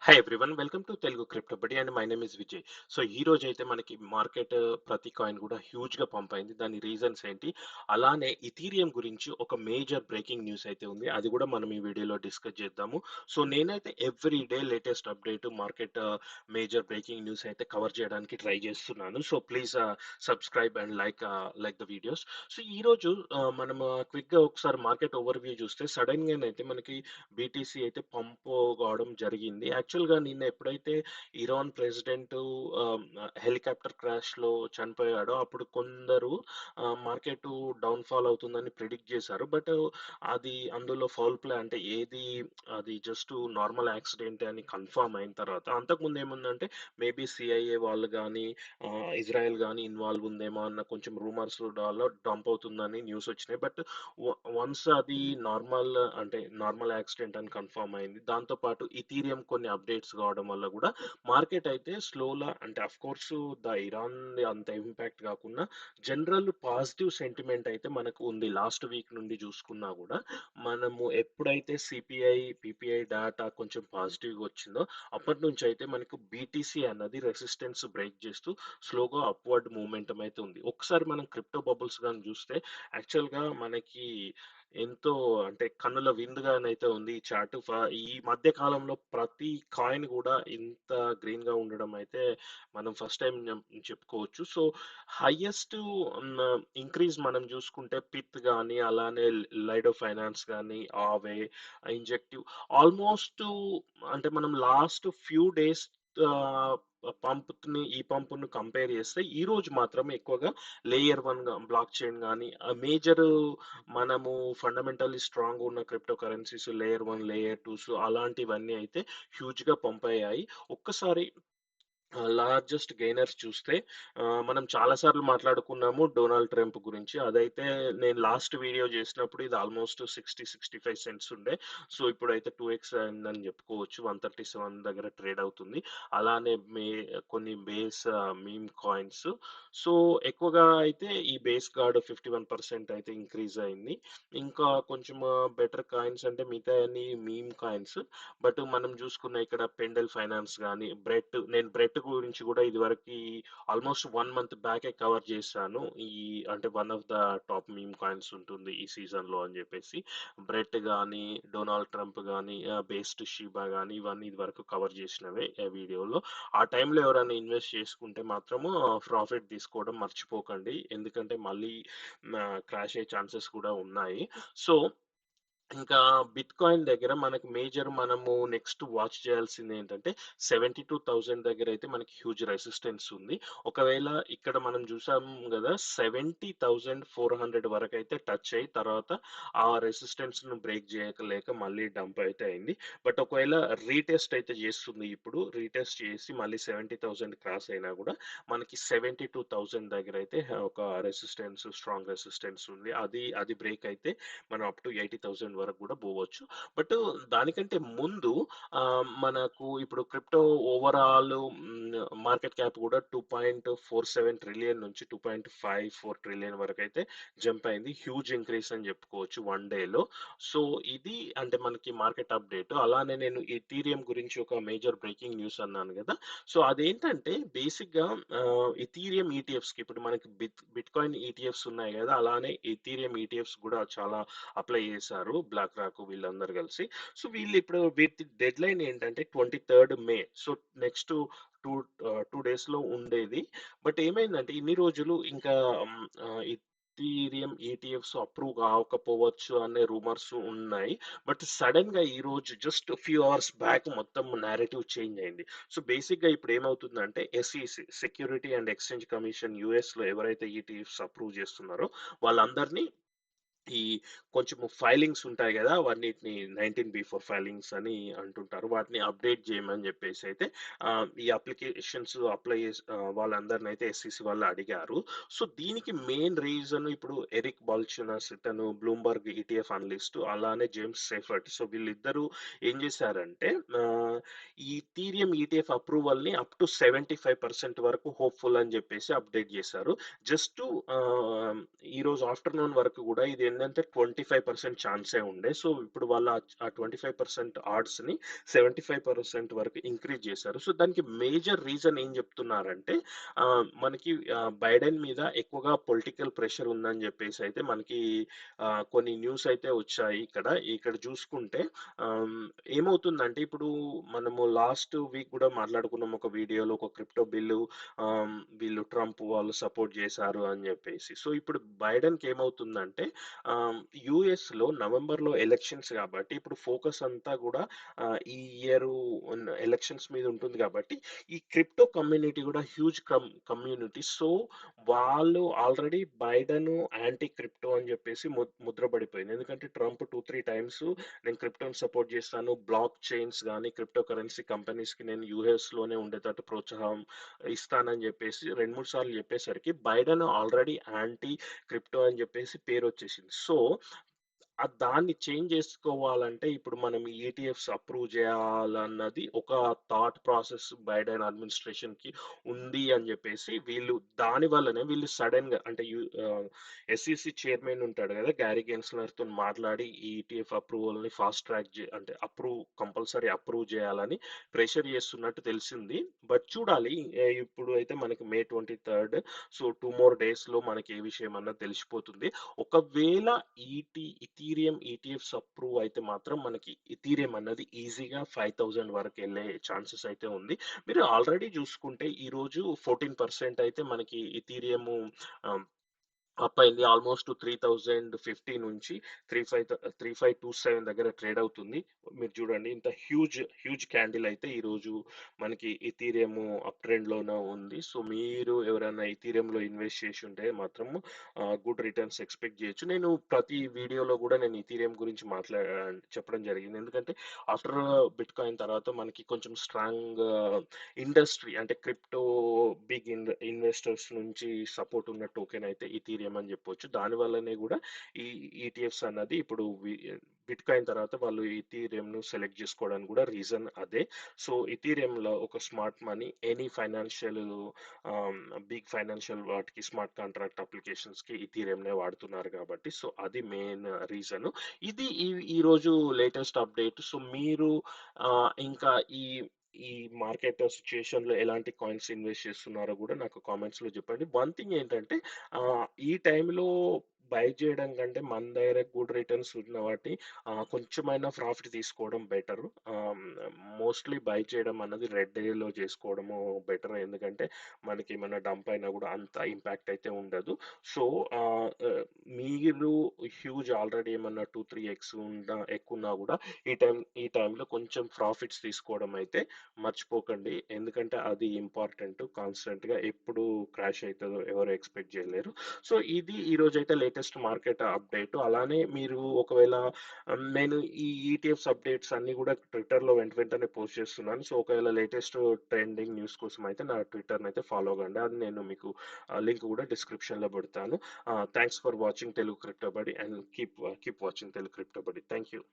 Hi everyone welcome to Telugu crypto Badi and my name is Vijay. So ఈ రోజు అయితే మనకి మార్కెట్ ప్రతి కాయిన్ కూడా హ్యూజ్ గా పంప్ అయింది. దాని రీజన్స్ ఏంటి? అలానే ఇథీరియం గురించి ఒక మేజర్ బ్రేకింగ్ న్యూస్ అయితే ఉంది. అది కూడా మనం ఈ వీడియోలో డిస్కస్ చేద్దాము. సో నేనైతే every day latest update market major breaking news అయితే కవర్ చేయడానికి ట్రై చేస్తున్నాను. So please subscribe and like the videos. So ఈ రోజు మనం క్విక్ గా ఒకసారి మార్కెట్ ఓవర్ వ్యూ చూస్తే సడన్ గా అయితే మనకి బీటీసీ అయితే పంప్ కావడం జరిగింది. యాక్చువల్‌గా నిన్న ఎప్పుడైతే ఇరాన్ ప్రెసిడెంట్ హెలికాప్టర్ క్రాష్‌లో చనిపోయాడో అప్పుడు కొందరు మార్కెట్ డౌన్‌ఫాల్ అవుతుందని ప్రిడిక్ట్ చేశారు. బట్ అది అందులో ఫౌల్ ప్లే అంటే అది జస్ట్ నార్మల్ యాక్సిడెంటే అని కన్ఫర్మ్ అయిన తర్వాత అంతకుముందు ఏముందంటే మేబీ సీఐఏ వాళ్ళు గాని, ఇజ్రాయెల్ గాని ఇన్వాల్వ్ ఉందేమో అన్న కొంచెం రూమర్స్ డాలో డంప్ అవుతుందని న్యూస్ వచ్చినాయి. బట్ వన్స్ అది నార్మల్ యాక్సిడెంట్ అని కన్ఫర్మ్ అయింది. దాంతో పాటు ఇథీరియం కొన్ని అప్డేట్స్ కావడం వల్ల కూడా మార్కెట్ అయితే స్లోలా అంటే కోర్స్ ఇరాన్ అంత ఇంపాక్ట్ కాకుండా జనరల్ పాజిటివ్ సెంటిమెంట్ అయితే మనకు ఉంది. లాస్ట్ వీక్ నుండి చూసుకున్నా కూడా మనము ఎప్పుడైతే సిపిఐ పిపిఐ డాటా కొంచెం పాజిటివ్గా వచ్చిందో అప్పటి నుంచి అయితే మనకు బీటీసీ అన్నది రెసిస్టెన్స్ బ్రేక్ చేస్తూ స్లోగా అప్వర్డ్ మూమెంటం అయితే ఉంది. ఒకసారి మనం క్రిప్టో బబుల్స్ కానీ చూస్తే యాక్చువల్‌గా మనకి ఎంతో అంటే కన్నుల విందుగానైతే ఉంది ఈ చార్ట్. ఈ మధ్య కాలంలో ప్రతి కాయిన్ గూడా ఇంత గ్రీన్‌గా ఉండడం అయితే మనం ఫస్ట్ టైమ్ చెప్పుకోవచ్చు. సో, హైయెస్ట్ ఇంక్రీజ్ మనం జూసుకుంటే పిత్ గాని, అలానే లైడో ఫైనాన్స్ గాని, ఆవే, ఇంజెక్టివ్ ఆల్మోస్ట్ అంటే మనం లాస్ట్ ఫ్యూ డేస్ ఆహ్, ఈ పంప్‌ని కంపేర్ చేస్తే ఈరోజు మాత్రం ఎక్కువగా లేయర్ 1 బ్లాక్ చైన్ గాని, మనము ఫండమెంటల్లీ స్ట్రాంగ్ ఉన్న క్రిప్టో కరెన్సీస్ లేయర్ 1, లేయర్ 2స్ అలాంటివన్నీ అయితే హ్యూజ్‌గా పంపయ్యాయి. ఒక్కసారి లార్జెస్ట్ గెయినర్స్ చూస్తే మనం చాలా సార్లు మాట్లాడుకున్నాము డొనాల్డ్ ట్రంప్ గురించి. అదైతే నేను లాస్ట్ వీడియో చేసినప్పుడు ఇది ఆల్మోస్ట్ 60, 65 సెంట్స్ ఉండే. సో ఇప్పుడైతే 2x అయిందని చెప్పుకోవచ్చు. 137 దగ్గర ట్రేడ్ అవుతుంది. అలానే కొన్ని మీమ్ కాయిన్స్. సో ఎక్కువగా అయితే ఈ బేస్ గార్డ్ 51% అయితే ఇంక్రీజ్ అయింది. ఇంకా కొంచెం బెటర్ కాయిన్స్ అంటే మిగతాయన్ని మీమ్ కాయిన్స్. బట్ మనం చూసుకున్న ఇక్కడ పెండెల్ ఫైనాన్స్ గాని, నేను బ్రెట్ గురించి కూడా ఇదివరకి ఆల్మోస్ట్ 1 మంత్ బ్యాకే కవర్ చేశాను. అంటే one of the top meme coins ఉంటుంది ఈ సీజన్‌లో అని చెప్పేసి. బ్రెట్ గాని, డొనాల్డ్ ట్రంప్ గాని, బేస్డ్ షిబా గాని ఇవన్నీ ఇదివరకు కవర్ చేసినవే వీడియోలో. ఆ టైంలో ఎవరైనా ఇన్వెస్ట్ చేసుకుంటే మాత్రము ప్రాఫిట్ తీసుకోవడం మర్చిపోకండి. ఎందుకంటే మళ్ళీ క్రాష్ అయ్యే ఛాన్సెస్ కూడా ఉన్నాయి. సో ఇంకా బిట్‌కాయిన్ దగ్గర మనము నెక్స్ట్ వాచ్ చేయాల్సిందేంటంటే 72,000 దగ్గరైతే మనకి హ్యూజ్ రెసిస్టెన్స్ ఉంది. ఒకవేళ ఇక్కడ మనం చూసాం గదా! 70,400 వరకైతే టచ్ అయ్యి తర్వాత ఆ రెసిస్టెన్స్‌ను బ్రేక్ చేయలేక మళ్ళీ డంప్ అయితే అయింది. బట్ ఒకవేళ రీటెస్ట్ అయితే చేస్తుంది ఇప్పుడు. రీటెస్ట్ చేసి మళ్ళీ 70,000 క్రాస్ అయినా గూడా మనకి 72,000 దగ్గరైతే ఒక స్ట్రాంగ్ రెసిస్టెన్స్ ఉంది. అది బ్రేక్ అయితే మనం అప్ టు 80,000 వరకు కూడా పోవచ్చు. బట్ దానికంటే ముందు మనకు ఇప్పుడు క్రిప్టో ఓవరాల్ మార్కెట్ క్యాప్ కూడా 2.47 ట్రిలియన్ నుంచి 2.54 ట్రిలియన్ వరకైతే జంప్ అయింది. హ్యూజ్ ఇంక్రీస్ అని చెప్పుకోవచ్చు వన్ డేలో. సో ఇది అంటే మనకి మార్కెట్ అప్డేట్. అలానే నేను ఇథీరియం గురించి ఒక మేజర్ బ్రేకింగ్ న్యూస్ అన్నాను కదా! సో అదేంటంటే బేసిక్‌గా ఇథీరియం ఈటీఎఫ్స్‌కి ఇప్పుడు మనకి బిట్‌కాయిన్ ఈటీఎఫ్స్ ఉన్నాయి కదా! అలానే ఇథీరియం ఈటీఎఫ్స్ కూడా చాలా అప్లై చేశారు. బ్లాక్ రాక్ వీళ్ళందరూ కలిసి. సో వీటి డెడ్‌లైన్ ఏంటంటే 23 మే. సో నెక్స్ట్ 2 డేస్‌లో ఉండేది. బట్ ఏమైందంటే ఇన్ని రోజులు ఇంకా ఇథీరియం ఈటీఎఫ్స్ అప్రూవ్ కాకపోవచ్చు అనే రూమర్స్ ఉన్నాయి. బట్ సడెన్‌గా ఈరోజు జస్ట్ ఫ్యూ అవర్స్ బ్యాక్ మొత్తం నేరేటివ్ చేంజ్ అయింది. సో బేసిక్‌గా ఇప్పుడు ఏమవుతుందంటే SEC security and exchange commission యూఎస్‌లో ఎవరైతే ఈటీఎఫ్స్ అప్రూవ్ చేస్తున్నారో వాళ్ళందరినీ ఈ కొంచెం ఫైలింగ్స్ ఉంటాయి గదా! అవన్నిటిని 19B4 ఫైలింగ్స్ అని అంటుంటారు. వాటిని అప్డేట్ జేయమని జెప్పేసయితే ఈ అప్లికేషన్స్ వాళ్ళందరినైతే ఎస్‌ఈసీ వాళ్ళు అడిగారు. సో, దీనికి మెయిన్ రీజన్ ఇప్పుడు ఎరిక్ బాల్చునస్ ఇతను బ్లూంబర్గ్ ఈటీఎఫ్ అనలిస్ట్ అలానే జేమ్స్ సేఫర్ట్. సో, వీళ్ళిద్దరూ ఏం జేశారంటే ఈ ఈథీరియం ఈటీఎఫ్ అప్రూవల్‌ని అప్ టు 75% వరకు హోప్‌ఫుల్ అని జెప్పేసి అప్డేట్ జేశారు. జస్టు ఆహ్, ఈరోజు ఆఫ్టర్‌నూన్ వరకు గూడా ఇదేంటంటే 25% ఛాన్సే ఉండే. సో, ఇప్పుడు వాళ్ళు ఆ 25% ఆడ్స్‌ని 75% వరకు ఇంక్రీజ్ జేశారు. సో, దానికి మేజర్ రీజన్ ఏం జెప్తున్నారంటే మనకి బైడెన్ మీద ఎక్కువగా పొలిటికల్ ప్రెషర్ ఉందని జెప్పేసయితే మనకి కొన్ని న్యూస్ అయితే వచ్చాయి ఇక్కడ. ఇక్కడ జూసుకుంటే ఆహ్, ఏమవుతుందంటే ఇప్పుడు మనము లాస్ట్ వీక్ గూడా మాట్లాడుకున్నాం ఒక వీడియోలో ఒక క్రిప్టో బిల్లు వీళ్ళు ట్రంప్ వాళ్ళు సపోర్ట్ జేశారు అని జెప్పేసి. సో, ఇప్పుడు బైడెన్‌కి ఏమవుతుందంటే యూఎస్‌లో నవంబర్‌లో ఎలక్షన్స్ గాబట్టి ఇప్పుడు ఫోకస్ అంతా గూడా ఈ ఇయరు ఎలక్షన్స్ మీద ఉంటుంది గాబట్టి ఈ క్రిప్టో కమ్యూనిటీ గూడా హ్యూజ్ కమ్యూనిటీ. సో, వాళ్ళు ఆల్రెడీ బైడెన్ యాంటీ క్రిప్టో అని జెప్పేసి ముద్ర పడిపోయింది. ఎందుకంటే ట్రంప్ 2, 3 టైమ్స్ నేను క్రిప్టోని సపోర్ట్ జేస్తాను. బ్లాక్ చైన్స్ గాని, క్రిప్టో కరెన్సీ కంపెనీస్‌కి నేను యూఎస్‌లోనే ఉండేటట్టు ప్రోత్సాహం ఇస్తానని జెప్పేసి 2, 3 సార్లు జెప్పేసరికి బైడెన్ ఆల్రెడీ యాంటీ క్రిప్టో అని జెప్పేసి పేరొచ్చేసింది. సో, దాన్ని చేంజ్ జేసుకోవాలంటే ఇప్పుడు మనం ఈటీఎఫ్స్ అప్రూవ్ జేయాలన్నది ఒక థాట్ ప్రాసెస్ బైడెన్ అడ్మినిస్ట్రేషన్‌కి ఉంది అని జెప్పేసి దాని వల్లనే వీళ్ళు సడెన్‌గా అంటే ఎస్‌ఈసీ చైర్మన్ ఉంటాడు గదా! గ్యారీ గెన్స్లర్‌తోని మాట్లాడి ఈ ఈటీఎఫ్ అప్రూవల్‌ని ఫాస్ట్ ట్రాక్ కంపల్సరీ అప్రూవ్ జేయాలని ప్రెషర్ జేస్తున్నట్టు తెలిసింది. బట్ చూడాలి. ఇప్పుడు అయితే మనకి మే 23 సో 2 మోర్ డేస్‌లో మనకి ఏ విషయం అన్నది తెలిసిపోతుంది. ఒకవేళ ఇథీరియం ఈటీఎఫ్స్ అప్రూవ్ అయితే మాత్రం మనకి ఇథీరియం అన్నది ఈజీగా 5000 వరకెళ్ళే ఛాన్సెస్ అయితే ఉంది. మీరు ఆల్రెడీ చూసుకుంటే ఈరోజు 14% అయితే మనకి ఇథీరియం ఆహ్, అప్ అయింది. ఆల్‌మోస్ట్ 3050 నుంచి 3527 దగ్గర ట్రేడ్ అవుతుంది. మీరు చూడండి ఇంత హ్యూజ్ క్యాండిల్ అయితే ఈరోజు మనకి ఇథీరియం అప్ ట్రెండ్‌లోనే ఉంది. సో, మీరు ఎవరైనా ఇథీరియంలో ఇన్వెస్ట్ చేసుంటే మాత్రం గుడ్ రిటర్న్స్ ఎక్స్‌పెక్ట్ చేయొచ్చు. నేను ప్రతి వీడియోలో గూడా నేను ఇథీరియం గురించి చెప్పడం జరిగింది. ఎందుకంటే ఆఫ్టర్ బిట్‌కాయిన్ తర్వాత మనకి కొంచెం స్ట్రాంగ్ ఇండస్ట్రీ అంటే క్రిప్టో ఇన్వెస్టర్స్ నుంచి సపోర్ట్ ఉన్న టోకెన్ అయితే ఇథీరియం అని చెప్పొచ్చు. దాని వల్లనే గూడా ఈ ఈటీఎఫ్స్ అన్నది ఇప్పుడు బిట్‌కాయిన్ తర్వాత వాళ్ళు ఇథీరియంను సెలెక్ట్ జేసుకోవడానికి గూడా రీజన్ అదే. సో, ఇథీరియంలో ఒక స్మార్ట్ మనీ ఎనీ ఆహ్, బిగ్ ఫైనాన్షియల్ వాటికి స్మార్ట్ కాంట్రాక్ట్ అప్లికేషన్స్‌కి ఇథీరియంనే వాడుతున్నారు గాబట్టి, సో, అది మెయిన్ రీజను. ఇది ఈరోజు లేటెస్ట్ అప్డేట్. సో, మీరు ఇంకా ఈ మార్కెట్ సిట్యుయేషన్‌లో ఎలాంటి కాయిన్స్ ఇన్వెస్ట్ చేస్తున్నారో గూడా నాకు కామెంట్స్‌లో జెప్పండి. వన్ థింగ్ ఏంటంటే ఈ టైంలో బై చేయడం కంటే మన దగ్గర గుడ్ రిటర్న్స్ ఉన్న వాటిని కొంచెమైనా ప్రాఫిట్ తీసుకోవడం బెటరు. మోస్ట్‌లీ బై చేయడం అన్నది రెడ్ డేలో చేసుకోవడము బెటర్. ఎందుకంటే మనకేమన్నా డంప్ అయినా గూడా అంత ఇంపాక్ట్ అయితే ఉండదు. సో, ఆహ్, ఆహ్, మీరు ఆల్రెడీ ఏమన్నా 2, 3 ఎక్స్ ఎక్కువున్నా గూడా ఈ టైంలో కొంచెం ప్రాఫిట్స్ తీసుకోవడం అయితే మర్చిపోకండి. ఎందుకంటే అది ఇంపార్టెంట్. కాన్స్టెంట్‌గా ఎప్పుడు క్రాష్ అయితదో ఎవరు ఎక్స్‌పెక్ట్ జేయలేరు. సో, ఇది ఈరోజైతే లేటెస్ట్ మార్కెట్ అప్డేట్. అలానే మీరు ఒకవేళ నేను ఈ ఈటీఎఫ్స్ అప్డేట్స్ అన్నీ గూడా ట్విట్టర్‌లో వెంటనే పోస్ట్ చేస్తున్నాను. సో, ఒకవేళ లేటెస్ట్ ట్రెండింగ్ న్యూస్ కోసం అయితే నా ట్విట్టర్‌నయితే ఫాలో అవ్వండి. అది నేను మీకు లింక్ గూడా డిస్క్రిప్షన్‌లో పెడతాను. Thanks for watching Telugu crypto buddy and keep watching Telugu crypto buddy. Thank you.